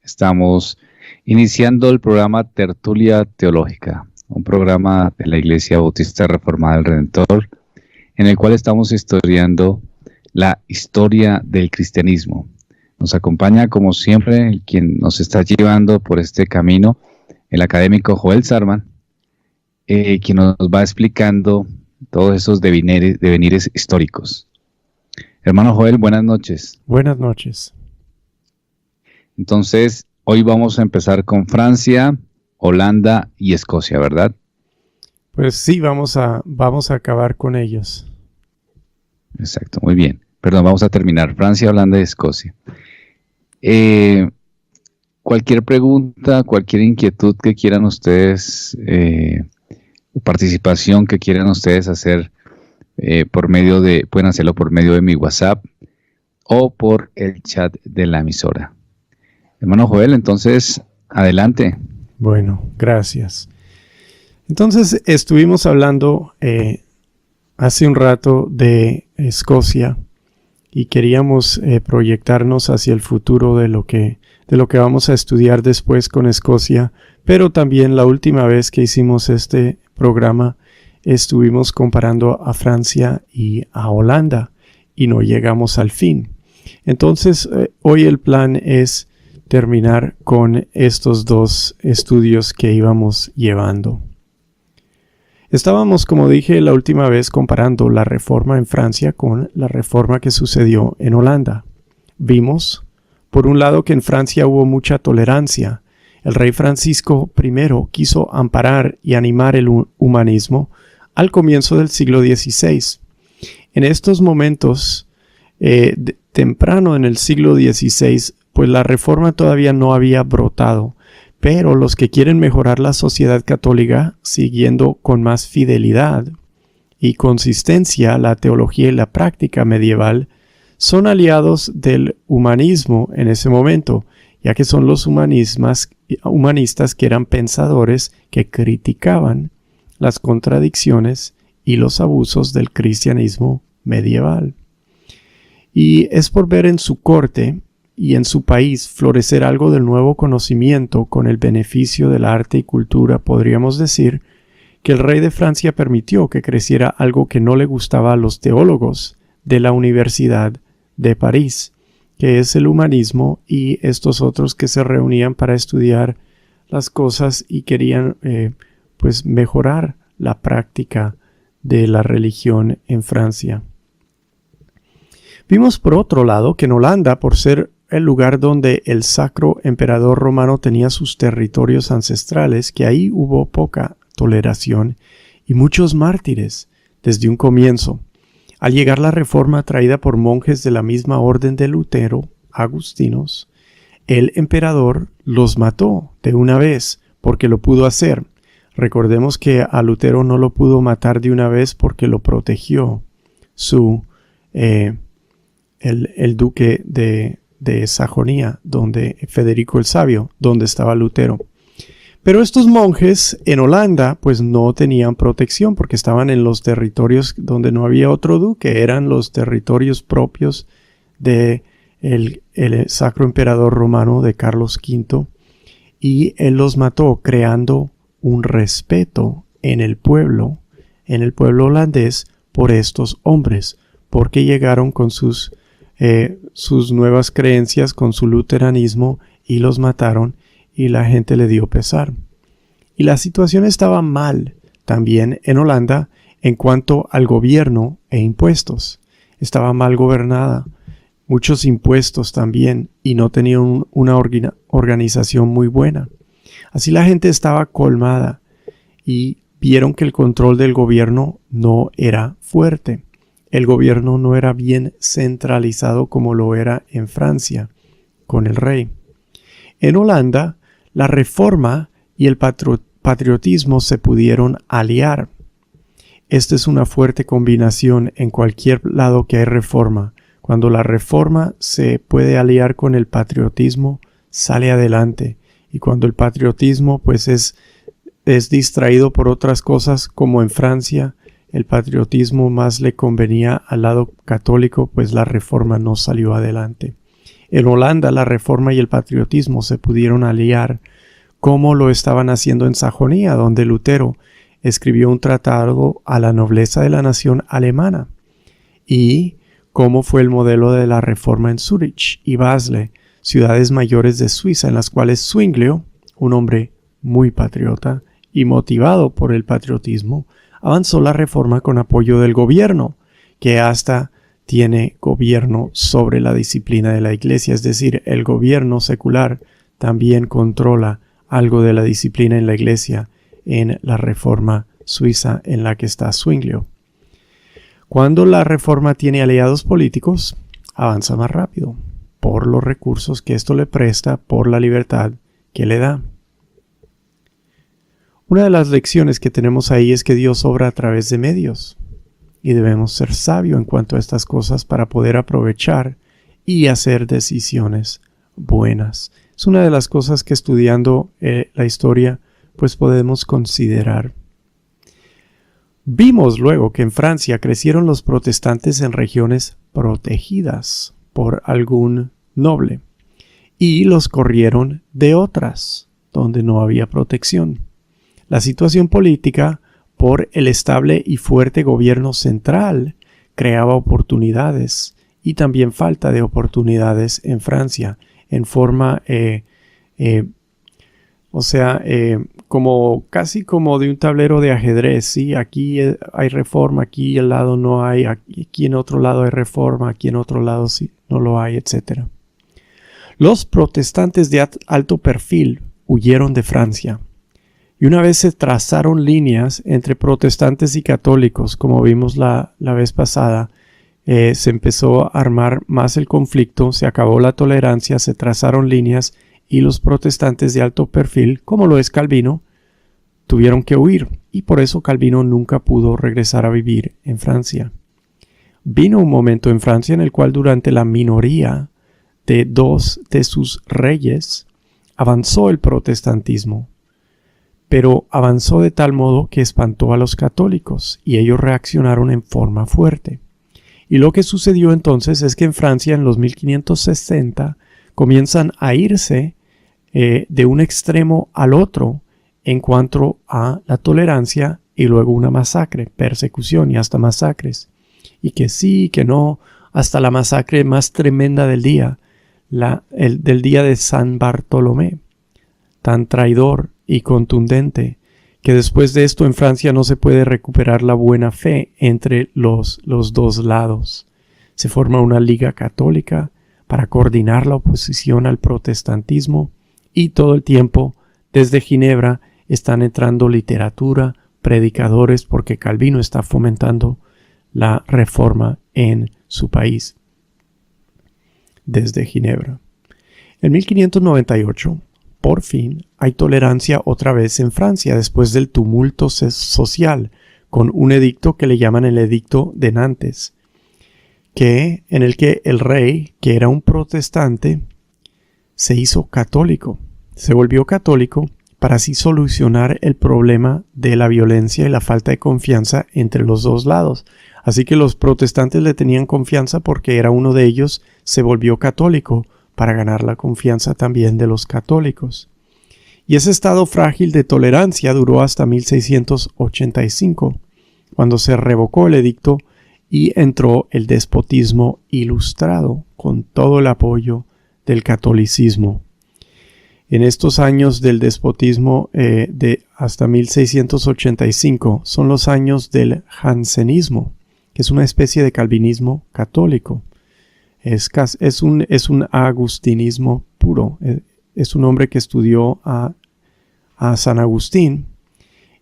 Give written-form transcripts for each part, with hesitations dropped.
Estamos iniciando el programa Tertulia Teológica, un programa de la Iglesia Bautista Reformada del Redentor, en el cual estamos estudiando la historia del cristianismo. Nos acompaña, como siempre, quien nos está llevando por este camino, el académico Joel Sarman, quien nos va explicando todos esos devenires históricos. Hermano Joel, buenas noches. Buenas noches. Entonces, hoy vamos a empezar con Francia, Holanda y Escocia, ¿verdad? Pues sí, vamos a acabar con ellos. Exacto, muy bien. Perdón, vamos a terminar. Francia, Holanda y Escocia. Cualquier pregunta, cualquier inquietud que quieran ustedes, participación que quieran ustedes hacer, pueden hacerlo por medio de mi WhatsApp o por el chat de la emisora. Hermano Joel, entonces, adelante. Bueno, gracias. Entonces, estuvimos hablando hace un rato de Escocia y queríamos proyectarnos hacia el futuro de lo que vamos a estudiar después con Escocia, pero también la última vez que hicimos este programa estuvimos comparando a Francia y a Holanda y no llegamos al fin. Entonces, hoy el plan es terminar con estos dos estudios que íbamos llevando. Estábamos, como dije la última vez, comparando la reforma en Francia con la reforma que sucedió en Holanda. Vimos, por un lado, que en Francia hubo mucha tolerancia. El rey Francisco I quiso amparar y animar el humanismo al comienzo del siglo XVI. En estos momentos, temprano en el siglo XVI, pues la reforma todavía no había brotado, pero los que quieren mejorar la sociedad católica, siguiendo con más fidelidad y consistencia la teología y la práctica medieval, son aliados del humanismo en ese momento, ya que son los humanistas que eran pensadores que criticaban las contradicciones y los abusos del cristianismo medieval. Y es por ver en su corte y en su país florecer algo del nuevo conocimiento con el beneficio del arte y cultura, podríamos decir, que el rey de Francia permitió que creciera algo que no le gustaba a los teólogos de la Universidad de París, que es el humanismo y estos otros que se reunían para estudiar las cosas y querían mejorar la práctica de la religión en Francia. Vimos por otro lado que en Holanda, por ser el lugar donde el Sacro Emperador Romano tenía sus territorios ancestrales, que ahí hubo poca toleración y muchos mártires desde un comienzo. Al llegar la reforma traída por monjes de la misma orden de Lutero, agustinos, el emperador los mató de una vez porque lo pudo hacer. Recordemos que a Lutero no lo pudo matar de una vez porque lo protegió el duque de Sajonia, donde Federico el Sabio, donde estaba Lutero. Pero estos monjes en Holanda pues no tenían protección porque estaban en los territorios donde no había otro duque, eran los territorios propios de el Sacro Emperador Romano de Carlos V, y él los mató creando un respeto en el pueblo holandés por estos hombres, porque llegaron con sus nuevas creencias, con su luteranismo, y los mataron y la gente le dio pesar. Y la situación estaba mal también en Holanda en cuanto al gobierno e impuestos. Estaba mal gobernada, muchos impuestos también, y no tenía una organización muy buena. Así la gente estaba colmada y vieron que el control del gobierno no era fuerte. El gobierno no era bien centralizado como lo era en Francia, con el rey. En Holanda, la reforma y el patriotismo se pudieron aliar. Esta es una fuerte combinación en cualquier lado que hay reforma. Cuando la reforma se puede aliar con el patriotismo, sale adelante. Y cuando el patriotismo pues es distraído por otras cosas, como en Francia, el patriotismo más le convenía al lado católico, pues la reforma no salió adelante. En Holanda la reforma y el patriotismo se pudieron aliar, como lo estaban haciendo en Sajonia, donde Lutero escribió un tratado a la nobleza de la nación alemana, y cómo fue el modelo de la reforma en Zúrich y Basel, ciudades mayores de Suiza, en las cuales Zwinglio, un hombre muy patriota y motivado por el patriotismo, avanzó la reforma con apoyo del gobierno, que hasta tiene gobierno sobre la disciplina de la iglesia, es decir, el gobierno secular también controla algo de la disciplina en la iglesia en la reforma suiza en la que está Zwinglio. Cuando la reforma tiene aliados políticos, avanza más rápido, por los recursos que esto le presta, por la libertad que le da. Una de las lecciones que tenemos ahí es que Dios obra a través de medios y debemos ser sabios en cuanto a estas cosas para poder aprovechar y hacer decisiones buenas. Es una de las cosas que estudiando la historia pues podemos considerar. Vimos luego que en Francia crecieron los protestantes en regiones protegidas por algún noble y los corrieron de otras donde no había protección. La situación política, por el estable y fuerte gobierno central, creaba oportunidades y también falta de oportunidades en Francia en forma, como casi como de un tablero de ajedrez, ¿sí? Aquí hay reforma, aquí al lado no hay, aquí en otro lado hay reforma, aquí en otro lado sí, no lo hay, etc. Los protestantes de alto perfil huyeron de Francia. Y una vez se trazaron líneas entre protestantes y católicos, como vimos la vez pasada, se empezó a armar más el conflicto, se acabó la tolerancia, se trazaron líneas y los protestantes de alto perfil, como lo es Calvino, tuvieron que huir y por eso Calvino nunca pudo regresar a vivir en Francia. Vino un momento en Francia en el cual durante la minoría de dos de sus reyes avanzó el protestantismo, pero avanzó de tal modo que espantó a los católicos y ellos reaccionaron en forma fuerte. Y lo que sucedió entonces es que en Francia en los 1560 comienzan a irse de un extremo al otro en cuanto a la tolerancia y luego una masacre, persecución y hasta masacres. Y que sí, que no, hasta la masacre más tremenda del día, del día de San Bartolomé, tan traidor y contundente, que después de esto en Francia no se puede recuperar la buena fe entre los dos lados. Se forma una liga católica para coordinar la oposición al protestantismo y todo el tiempo desde Ginebra están entrando literatura, predicadores, porque Calvino está fomentando la reforma en su país desde Ginebra. En 1598, por fin, hay tolerancia otra vez en Francia después del tumulto social con un edicto que le llaman el Edicto de Nantes, en el que el rey, que era un protestante, se hizo católico, se volvió católico para así solucionar el problema de la violencia y la falta de confianza entre los dos lados. Así que los protestantes le tenían confianza porque era uno de ellos, se volvió católico para ganar la confianza también de los católicos. Y ese estado frágil de tolerancia duró hasta 1685, cuando se revocó el edicto y entró el despotismo ilustrado con todo el apoyo del catolicismo. En estos años del despotismo de hasta 1685 son los años del jansenismo, que es una especie de calvinismo católico. Es un agustinismo puro. Es un hombre que estudió a San Agustín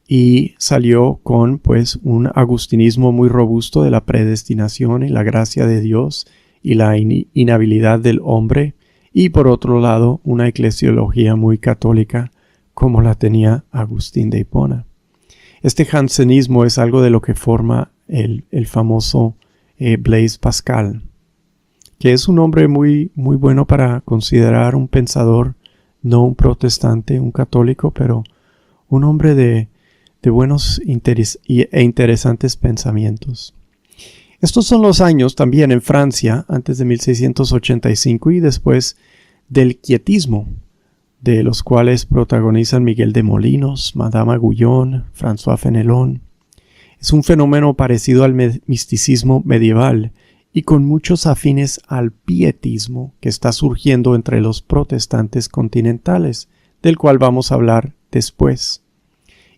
y salió con pues un agustinismo muy robusto de la predestinación y la gracia de Dios y la inhabilidad del hombre, y por otro lado una eclesiología muy católica como la tenía Agustín de Hipona. Este jansenismo es algo de lo que forma el famoso Blaise Pascal, que es un hombre muy, muy bueno para considerar un pensador, no un protestante, un católico, pero un hombre de buenos e interesantes pensamientos. Estos son los años también en Francia, antes de 1685 y después del quietismo, de los cuales protagonizan Miguel de Molinos, Madame Agullon, François Fenelon. Es un fenómeno parecido al misticismo medieval y con muchos afines al pietismo que está surgiendo entre los protestantes continentales, del cual vamos a hablar después.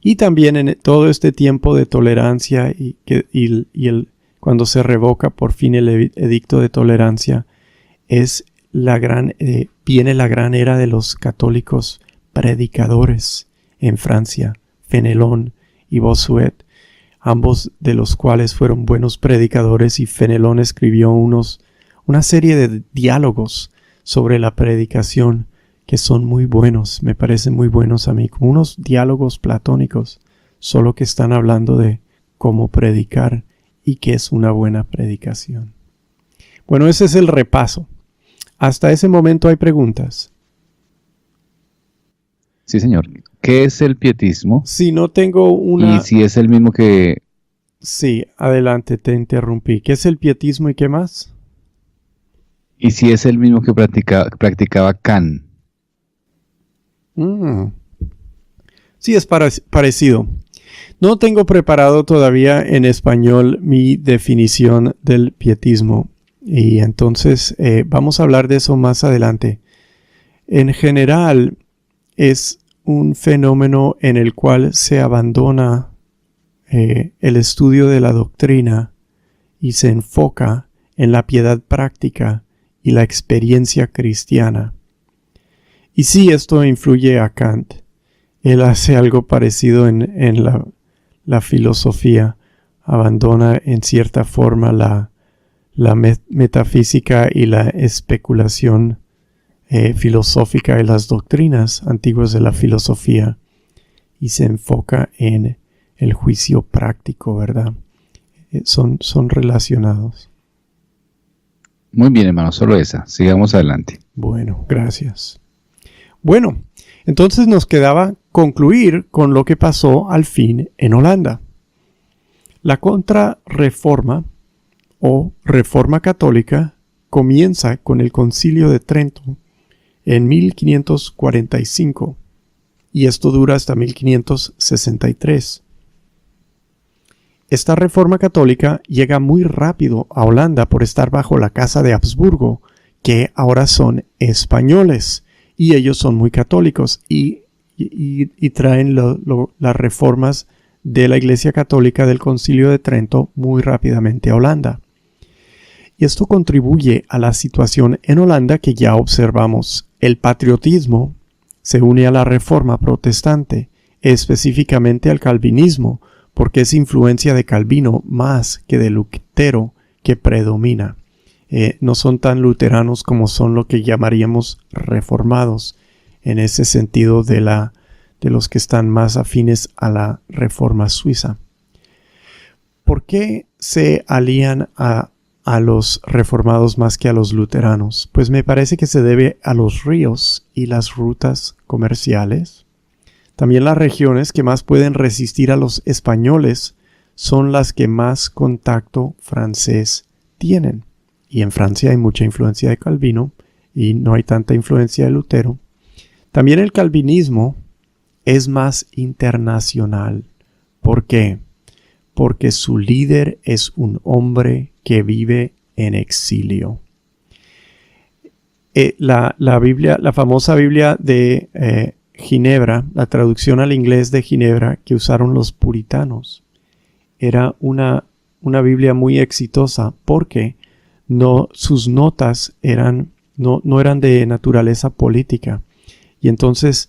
Y también en todo este tiempo de tolerancia cuando se revoca por fin el edicto de tolerancia, viene la gran era de los católicos predicadores en Francia, Fenelon y Bossuet, ambos de los cuales fueron buenos predicadores, y Fenelon escribió una serie de diálogos sobre la predicación que son muy buenos, me parecen muy buenos a mí, como unos diálogos platónicos, solo que están hablando de cómo predicar y qué es una buena predicación. Bueno, ese es el repaso. Hasta ese momento hay preguntas. Sí, señor. ¿Qué es el pietismo? Si no tengo una... Y si es el mismo que... Sí, adelante, te interrumpí. ¿Qué es el pietismo y qué más? Y si es el mismo que practicaba Kant. Sí, es parecido. No tengo preparado todavía en español mi definición del pietismo y entonces vamos a hablar de eso más adelante. En general es un fenómeno en el cual se abandona el estudio de la doctrina y se enfoca en la piedad práctica y la experiencia cristiana. Y sí, esto influye a Kant. Él hace algo parecido en la filosofía, abandona en cierta forma la metafísica y la especulación filosófica y las doctrinas antiguas de la filosofía y se enfoca en el juicio práctico, ¿verdad? Son relacionados. Muy bien, hermano, solo esa. Sigamos adelante. Bueno, gracias. Bueno, entonces nos quedaba concluir con lo que pasó al fin en Holanda. La Contrarreforma o Reforma Católica comienza con el Concilio de Trento en 1545 y esto dura hasta 1563. Esta Reforma Católica llega muy rápido a Holanda por estar bajo la Casa de Habsburgo, que ahora son españoles y ellos son muy católicos y traen las reformas de la Iglesia Católica del Concilio de Trento muy rápidamente a Holanda. Y esto contribuye a la situación en Holanda que ya observamos. El patriotismo se une a la Reforma Protestante, específicamente al calvinismo, porque es influencia de Calvino más que de Lutero que predomina. No son tan luteranos como son lo que llamaríamos reformados, en ese sentido de los que están más afines a la Reforma Suiza. ¿Por qué se alían a los reformados más que a los luteranos? Pues me parece que se debe a los ríos y las rutas comerciales. También las regiones que más pueden resistir a los españoles son las que más contacto francés tienen. Y en Francia hay mucha influencia de Calvino y no hay tanta influencia de Lutero. También el calvinismo es más internacional. ¿Por qué? Porque su líder es un hombre que vive en exilio. La famosa Biblia de Ginebra, la traducción al inglés de Ginebra que usaron los puritanos, era una Biblia muy exitosa porque sus notas no eran de naturaleza política y entonces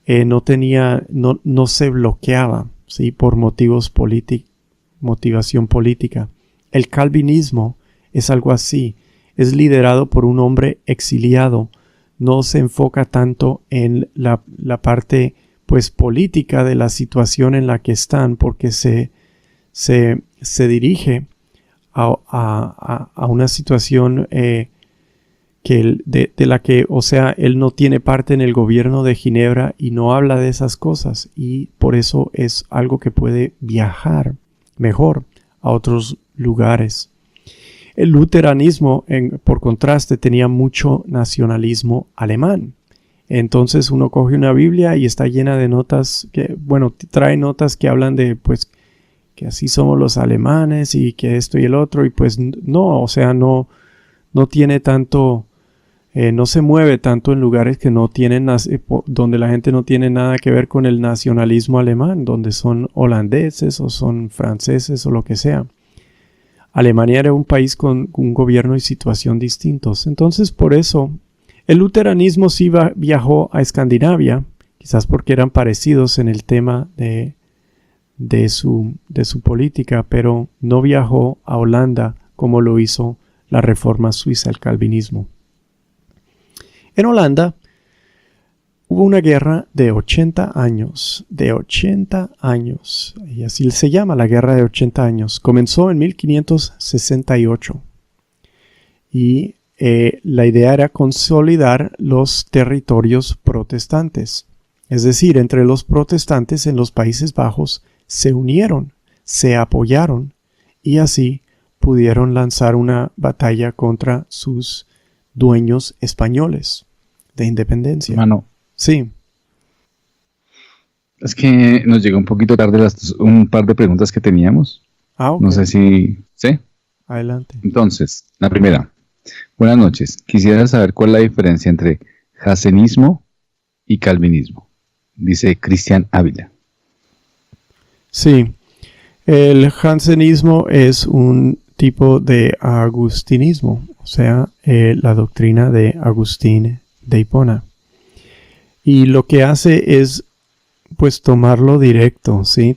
no se bloqueaba, ¿sí? Por motivación política. El calvinismo es algo así, es liderado por un hombre exiliado, no se enfoca tanto en la parte pues política de la situación en la que están, porque se dirige a una situación de la que, o sea, él no tiene parte en el gobierno de Ginebra y no habla de esas cosas, y por eso es algo que puede viajar mejor a otros lugares. El luteranismo, por contraste, tenía mucho nacionalismo alemán. Entonces uno coge una Biblia y está llena de notas trae notas que hablan de, pues, que así somos los alemanes y que esto y el otro, y pues no, o sea, no tiene tanto, no se mueve tanto en lugares que no tienen, donde la gente no tiene nada que ver con el nacionalismo alemán, donde son holandeses o son franceses o lo que sea. Alemania era un país con un gobierno y situación distintos. Entonces, por eso, el luteranismo sí viajó a Escandinavia, quizás porque eran parecidos en el tema de su política, pero no viajó a Holanda como lo hizo la Reforma Suiza, el calvinismo. En Holanda hubo una guerra de 80 años, y así se llama la guerra de 80 años. Comenzó en 1568 y la idea era consolidar los territorios protestantes. Es decir, entre los protestantes en los Países Bajos se unieron, se apoyaron y así pudieron lanzar una batalla contra sus dueños españoles de independencia. Hermano, sí. Es que nos llegó un poquito tarde un par de preguntas que teníamos. Okay. No sé si... ¿Sí? Adelante. Entonces, la primera. Buenas noches. Quisiera saber cuál es la diferencia entre jansenismo y calvinismo. Dice Cristian Ávila. Sí. El jansenismo es un tipo de agustinismo, o sea, la doctrina de Agustín de Hipona. Y lo que hace es, pues, tomarlo directo, ¿sí?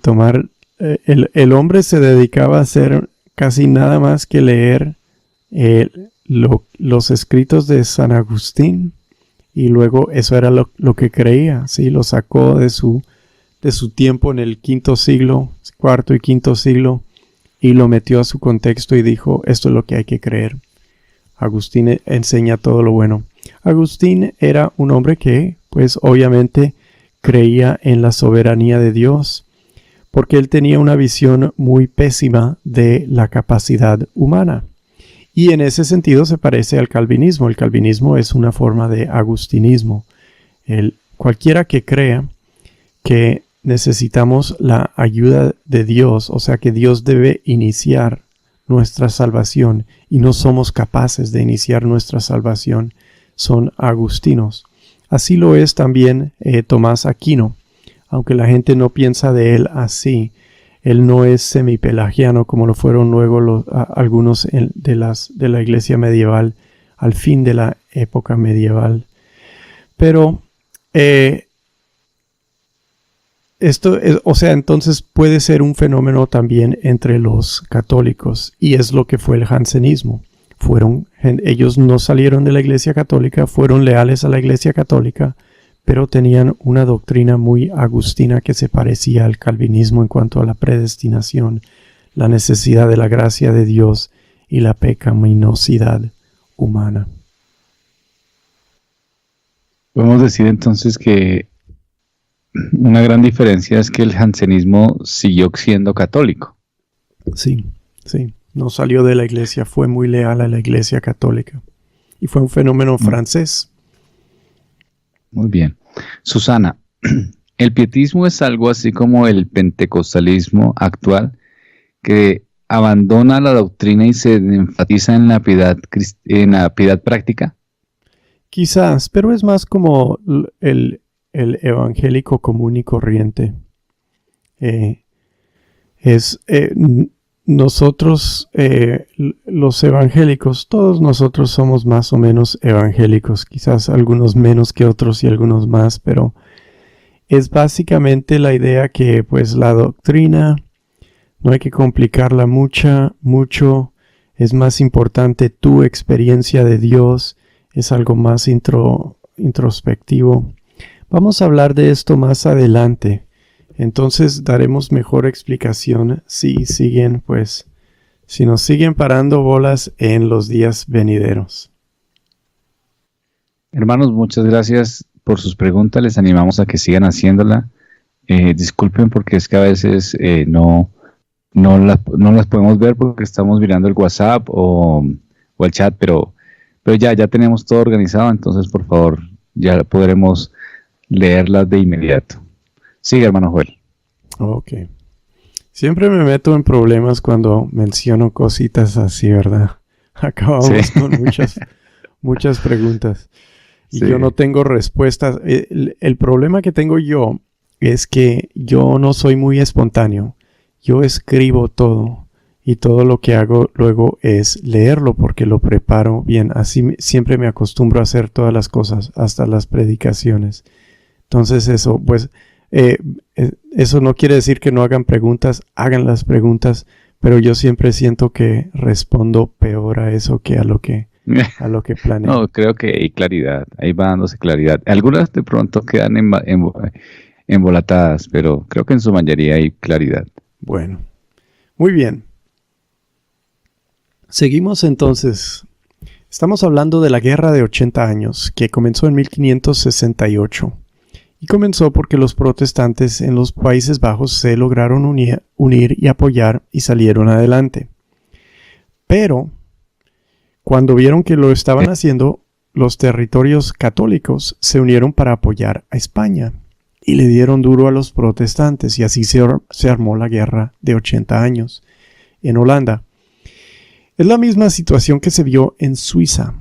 El hombre se dedicaba a hacer casi nada más que leer los escritos de San Agustín, y luego eso era lo que creía, ¿sí? Lo sacó de su tiempo en el cuarto y quinto siglo, y lo metió a su contexto y dijo, esto es lo que hay que creer. Agustín enseña todo lo bueno. Agustín era un hombre que, pues, obviamente creía en la soberanía de Dios, porque él tenía una visión muy pésima de la capacidad humana. Y en ese sentido se parece al calvinismo. El calvinismo es una forma de agustinismo. Cualquiera que crea que necesitamos la ayuda de Dios, o sea que Dios debe iniciar nuestra salvación y no somos capaces de iniciar nuestra salvación, son agustinos. Así lo es también Tomás Aquino, aunque la gente no piensa de él así. Él no es semipelagiano como lo fueron luego algunos de la iglesia medieval al fin de la época medieval. Pero entonces puede ser un fenómeno también entre los católicos, y es lo que fue el jansenismo. Ellos no salieron de la iglesia católica, fueron leales a la iglesia católica, pero tenían una doctrina muy agustina que se parecía al calvinismo en cuanto a la predestinación, la necesidad de la gracia de Dios y la pecaminosidad humana. Podemos decir entonces que una gran diferencia es que el jansenismo siguió siendo católico. Sí. No salió de la iglesia, fue muy leal a la iglesia católica. Y fue un fenómeno francés. Muy bien. Susana, ¿el pietismo es algo así como el pentecostalismo actual, que abandona la doctrina y se enfatiza en la piedad práctica? Quizás, pero es más como el evangélico común y corriente. Nosotros, los evangélicos, todos nosotros somos más o menos evangélicos, quizás algunos menos que otros y algunos más, pero es básicamente la idea que, pues, la doctrina no hay que complicarla mucho, es más importante tu experiencia de Dios, es algo más introspectivo. Vamos a hablar de esto más adelante. Entonces daremos mejor explicación si nos siguen parando bolas en los días venideros. Hermanos, muchas gracias por sus preguntas. Les animamos a que sigan haciéndola. Disculpen porque es que a veces no no las podemos ver porque estamos mirando el WhatsApp o el chat, pero ya tenemos todo organizado, entonces por favor ya podremos leerlas de inmediato. Sigue, hermano Joel. Ok. Siempre me meto en problemas cuando menciono cositas así, ¿verdad? Acabamos con muchas preguntas. Y yo no tengo respuestas. El problema que tengo yo es que yo no soy muy espontáneo. Yo escribo todo y todo lo que hago luego es leerlo porque lo preparo bien. Así siempre me acostumbro a hacer todas las cosas, hasta las predicaciones. Entonces eso, pues, eso no quiere decir que no hagan preguntas, hagan las preguntas, pero yo siempre siento que respondo peor a eso que a lo que planeo. No, creo que hay claridad, ahí va dándose claridad. Algunas de pronto quedan embolatadas, pero creo que en su mayoría hay claridad. Bueno, muy bien. Seguimos entonces. Estamos hablando de la Guerra de 80 años, que comenzó en 1568. Y comenzó porque los protestantes en los Países Bajos se lograron unir y apoyar y salieron adelante. Pero, cuando vieron que lo estaban haciendo, los territorios católicos se unieron para apoyar a España. Y le dieron duro a los protestantes y así se armó la Guerra de 80 años en Holanda. Es la misma situación que se vio en Suiza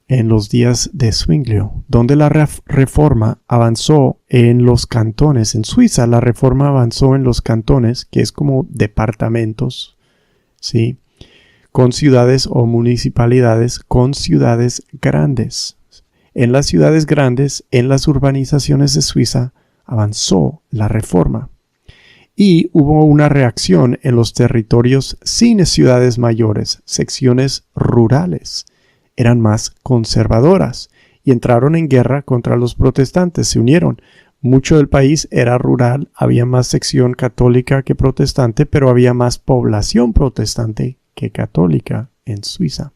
en los días de Zwinglio, donde la reforma avanzó en los cantones. En Suiza la reforma avanzó en los cantones, que es como departamentos, ¿sí? Con ciudades o municipalidades, con ciudades grandes. En las ciudades grandes, en las urbanizaciones de Suiza, avanzó la reforma y hubo una reacción en los territorios sin ciudades mayores, secciones rurales. Eran más conservadoras y entraron en guerra contra los protestantes, se unieron. Mucho del país era rural, había más sección católica que protestante, pero había más población protestante que católica en Suiza.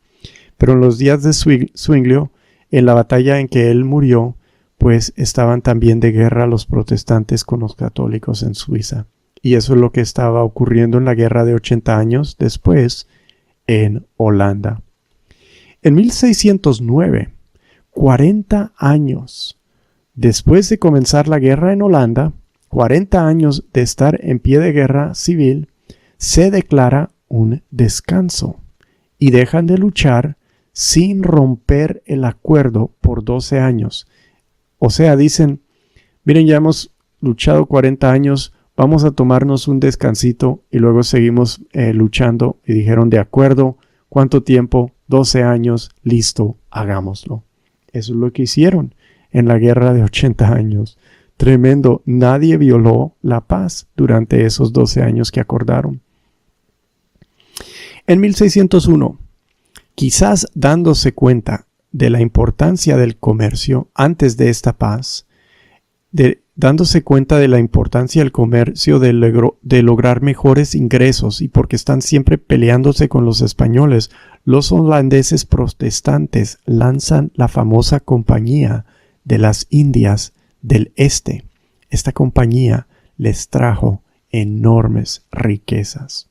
Pero en los días de Zwinglio, en la batalla en que él murió, pues estaban también de guerra los protestantes con los católicos en Suiza. Y eso es lo que estaba ocurriendo en la Guerra de 80 años después en Holanda. En 1609, 40 años después de comenzar la guerra en Holanda, 40 años de estar en pie de guerra civil, se declara un descanso y dejan de luchar sin romper el acuerdo por 12 años. O sea, dicen, miren, ya hemos luchado 40 años, vamos a tomarnos un descansito y luego seguimos luchando. Y dijeron, de acuerdo, ¿cuánto tiempo? 12 años, listo, hagámoslo. Eso es lo que hicieron en la guerra de 80 años. Tremendo, nadie violó la paz durante esos 12 años que acordaron. En 1601, quizás dándose cuenta de la importancia del comercio antes de esta paz, dándose cuenta de la importancia del comercio de lograr mejores ingresos y porque están siempre peleándose con los españoles, los holandeses protestantes lanzan la famosa Compañía de las Indias del Este. Esta compañía les trajo enormes riquezas.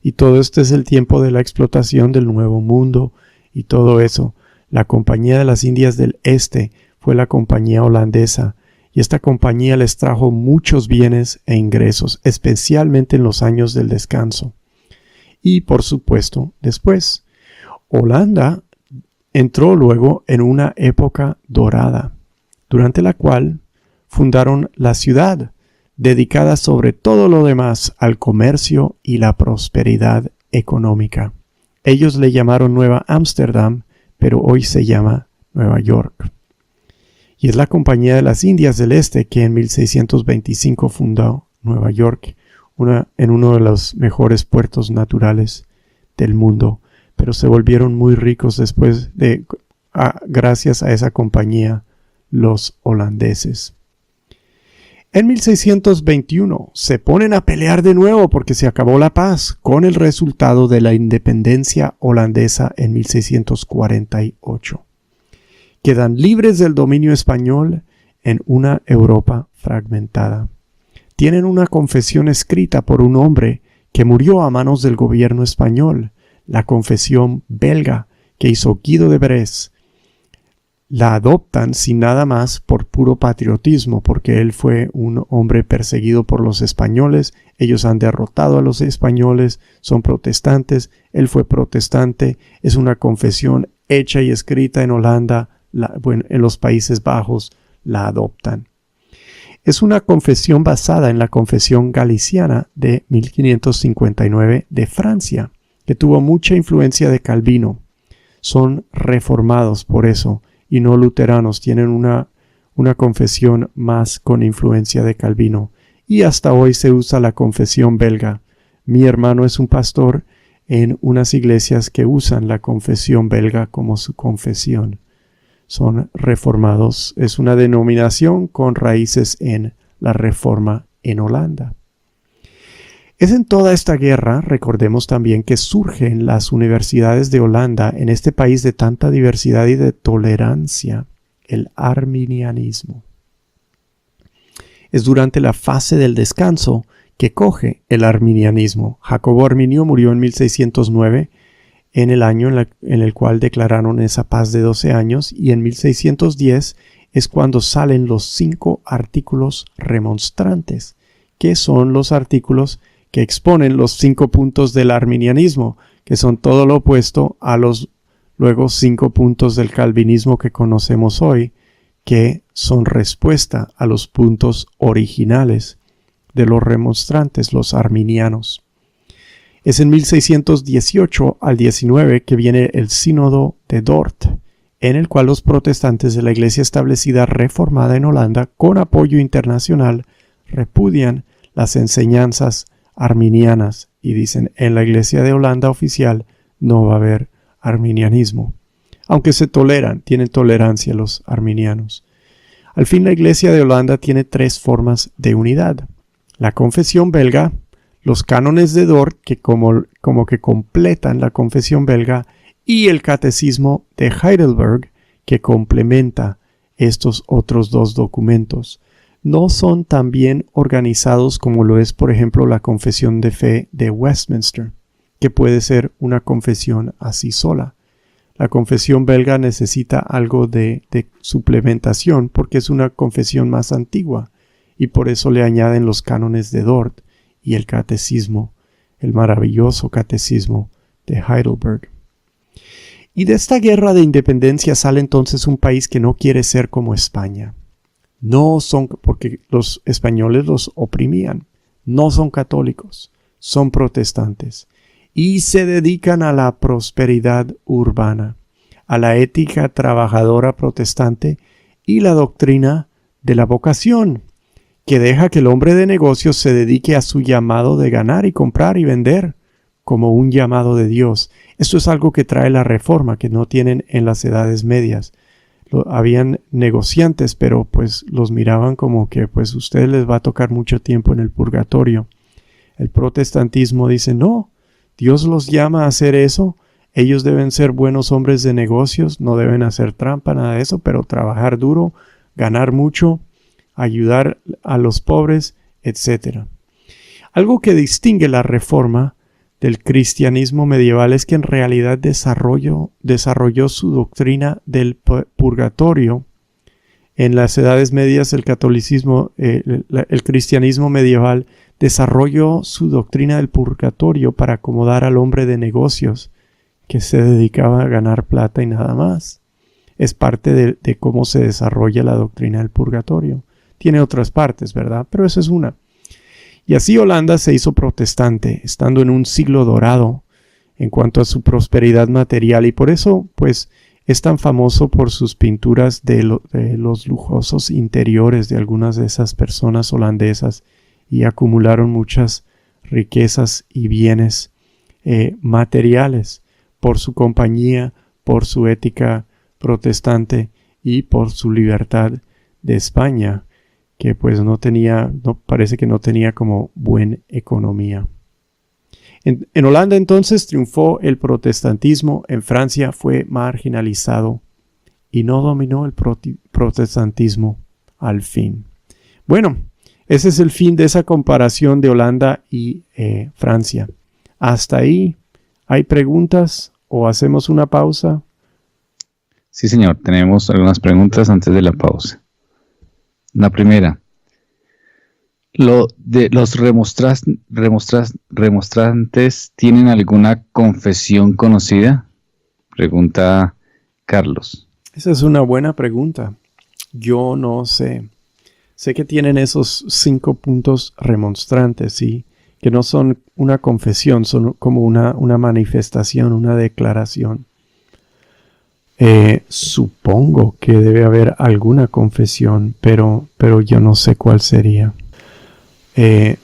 Y todo esto es el tiempo de la explotación del Nuevo Mundo y todo eso. La Compañía de las Indias del Este fue la compañía holandesa y esta compañía les trajo muchos bienes e ingresos, especialmente en los años del descanso. Y por supuesto, después, Holanda entró luego en una época dorada, durante la cual fundaron la ciudad, dedicada sobre todo lo demás al comercio y la prosperidad económica. Ellos le llamaron Nueva Ámsterdam, pero hoy se llama Nueva York. Y es la Compañía de las Indias del Este que en 1625 fundó Nueva York, en uno de los mejores puertos naturales del mundo. Pero se volvieron muy ricos después gracias a esa compañía, los holandeses. En 1621 se ponen a pelear de nuevo porque se acabó la paz con el resultado de la independencia holandesa en 1648. Quedan libres del dominio español en una Europa fragmentada. Tienen una confesión escrita por un hombre que murió a manos del gobierno español. La confesión belga que hizo Guido de Bresse la adoptan sin nada más por puro patriotismo, porque él fue un hombre perseguido por los españoles. Ellos han derrotado a los españoles, son protestantes, él fue protestante. Es una confesión hecha y escrita en Holanda, en los Países Bajos la adoptan. Es una confesión basada en la Confesión Galiciana de 1559 de Francia, que tuvo mucha influencia de Calvino. Son reformados por eso, y no luteranos, tienen una confesión más con influencia de Calvino. Y hasta hoy se usa la confesión belga. Mi hermano es un pastor en unas iglesias que usan la confesión belga como su confesión. Son reformados. Es una denominación con raíces en la Reforma en Holanda. Es en toda esta guerra, recordemos también, que surgen las universidades de Holanda, en este país de tanta diversidad y de tolerancia, el arminianismo. Es durante la fase del descanso que coge el arminianismo. Jacobo Arminio murió en 1609, en el año en el cual declararon esa paz de 12 años, y en 1610 es cuando salen los 5 artículos remonstrantes, que son los artículos que exponen los 5 puntos del arminianismo, que son todo lo opuesto a los luego 5 puntos del calvinismo que conocemos hoy, que son respuesta a los puntos originales de los remonstrantes, los arminianos. Es en 1618 al 19 que viene el Sínodo de Dort, en el cual los protestantes de la Iglesia establecida reformada en Holanda, con apoyo internacional, repudian las enseñanzas arminianas y dicen: en la Iglesia de Holanda oficial no va a haber arminianismo, aunque se toleran, tienen tolerancia los arminianos. Al fin, la Iglesia de Holanda tiene 3 formas de unidad: la confesión belga, los cánones de Dort, que como que completan la confesión belga, y el catecismo de Heidelberg, que complementa estos otros 2 documentos. No son tan bien organizados como lo es, por ejemplo, la confesión de fe de Westminster, que puede ser una confesión así sola. La confesión belga necesita algo de suplementación porque es una confesión más antigua, y por eso le añaden los cánones de Dort y el catecismo, el maravilloso catecismo de Heidelberg. Y de esta guerra de independencia sale entonces un país que no quiere ser como España. No son, porque los españoles los oprimían, no son católicos, son protestantes y se dedican a la prosperidad urbana, a la ética trabajadora protestante y la doctrina de la vocación, que deja que el hombre de negocios se dedique a su llamado de ganar y comprar y vender como un llamado de Dios. Esto es algo que trae la Reforma, que no tienen en las edades medias. Habían negociantes, pero pues los miraban como que pues ustedes les va a tocar mucho tiempo en el purgatorio. El protestantismo dice: no, Dios los llama a hacer eso, ellos deben ser buenos hombres de negocios, no deben hacer trampa, nada de eso, pero trabajar duro, ganar mucho, ayudar a los pobres, etc. Algo que distingue la Reforma del cristianismo medieval es que en realidad desarrolló su doctrina del purgatorio. En las edades medias el catolicismo, el cristianismo medieval desarrolló su doctrina del purgatorio para acomodar al hombre de negocios que se dedicaba a ganar plata y nada más. Es parte de cómo se desarrolla la doctrina del purgatorio. Tiene otras partes, ¿verdad? Pero esa es una. Y así Holanda se hizo protestante, estando en un siglo dorado en cuanto a su prosperidad material, y por eso pues es tan famoso por sus pinturas de los lujosos interiores de algunas de esas personas holandesas, y acumularon muchas riquezas y bienes materiales por su compañía, por su ética protestante y por su libertad de España, que pues parece que no tenía como buena economía. En Holanda entonces triunfó el protestantismo, en Francia fue marginalizado y no dominó el protestantismo al fin. Bueno, ese es el fin de esa comparación de Holanda y Francia. Hasta ahí, ¿hay preguntas o hacemos una pausa? Sí, señor, tenemos algunas preguntas antes de la pausa. La primera, ¿los remostrantes tienen alguna confesión conocida? Pregunta Carlos. Esa es una buena pregunta. Yo no sé. Sé que tienen esos 5 puntos remonstrantes, ¿sí? Que no son una confesión, son como una manifestación, una declaración. Supongo que debe haber alguna confesión, pero yo no sé cuál sería.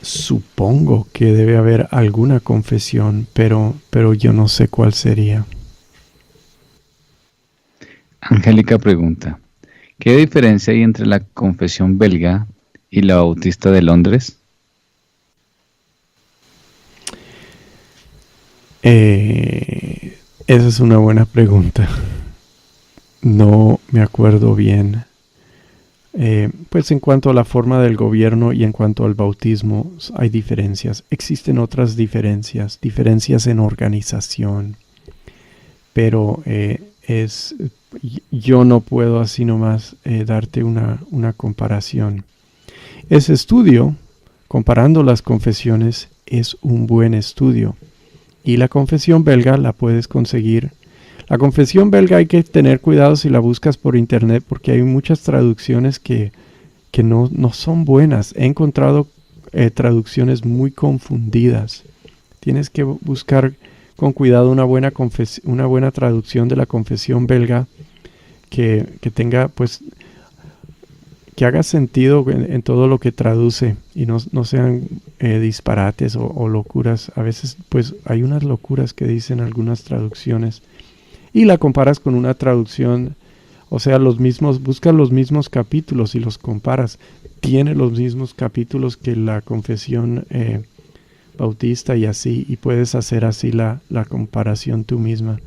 Supongo que debe haber alguna confesión, pero yo no sé cuál sería. Angélica pregunta, ¿qué diferencia hay entre la confesión belga y la bautista de Londres? Esa es una buena pregunta. No me acuerdo bien. Pues en cuanto a la forma del gobierno y en cuanto al bautismo hay diferencias. Existen otras diferencias en organización. Pero yo no puedo así nomás darte una comparación. Ese estudio, comparando las confesiones, es un buen estudio. Y la confesión belga la puedes conseguir. La confesión belga hay que tener cuidado si la buscas por internet porque hay muchas traducciones que no son buenas. He encontrado traducciones muy confundidas. Tienes que buscar con cuidado una buena traducción de la confesión belga que tenga, pues, que haga sentido en todo lo que traduce y no sean disparates o locuras. A veces, pues, hay unas locuras que dicen algunas traducciones y la comparas con una traducción, o sea, busca los mismos capítulos y los comparas. Tiene los mismos capítulos que la confesión bautista y así, y puedes hacer así la comparación tú misma.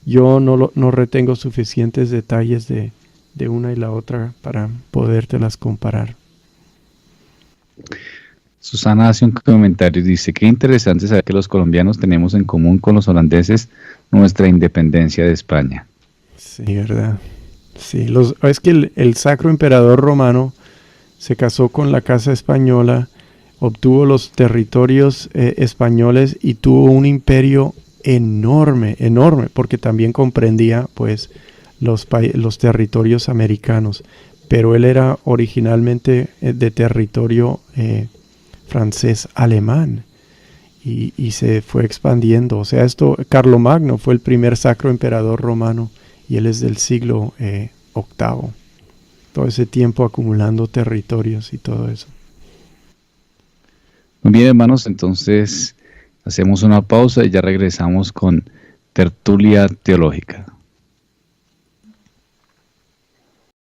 Yo no retengo suficientes detalles de una y la otra para podértelas comparar. Susana hace un comentario y dice, qué interesante saber que los colombianos tenemos en común con los holandeses nuestra independencia de España. Sí, ¿verdad? Sí, es que el Sacro Emperador Romano se casó con la Casa Española, obtuvo los territorios españoles y tuvo un imperio enorme, porque también comprendía pues los territorios americanos, pero él era originalmente de territorio francés alemán y se fue expandiendo. O sea, Carlomagno fue el primer sacro emperador romano y él es del siglo VIII. Todo ese tiempo acumulando territorios y todo eso. Muy bien, hermanos, entonces hacemos una pausa y ya regresamos con Tertulia Teológica.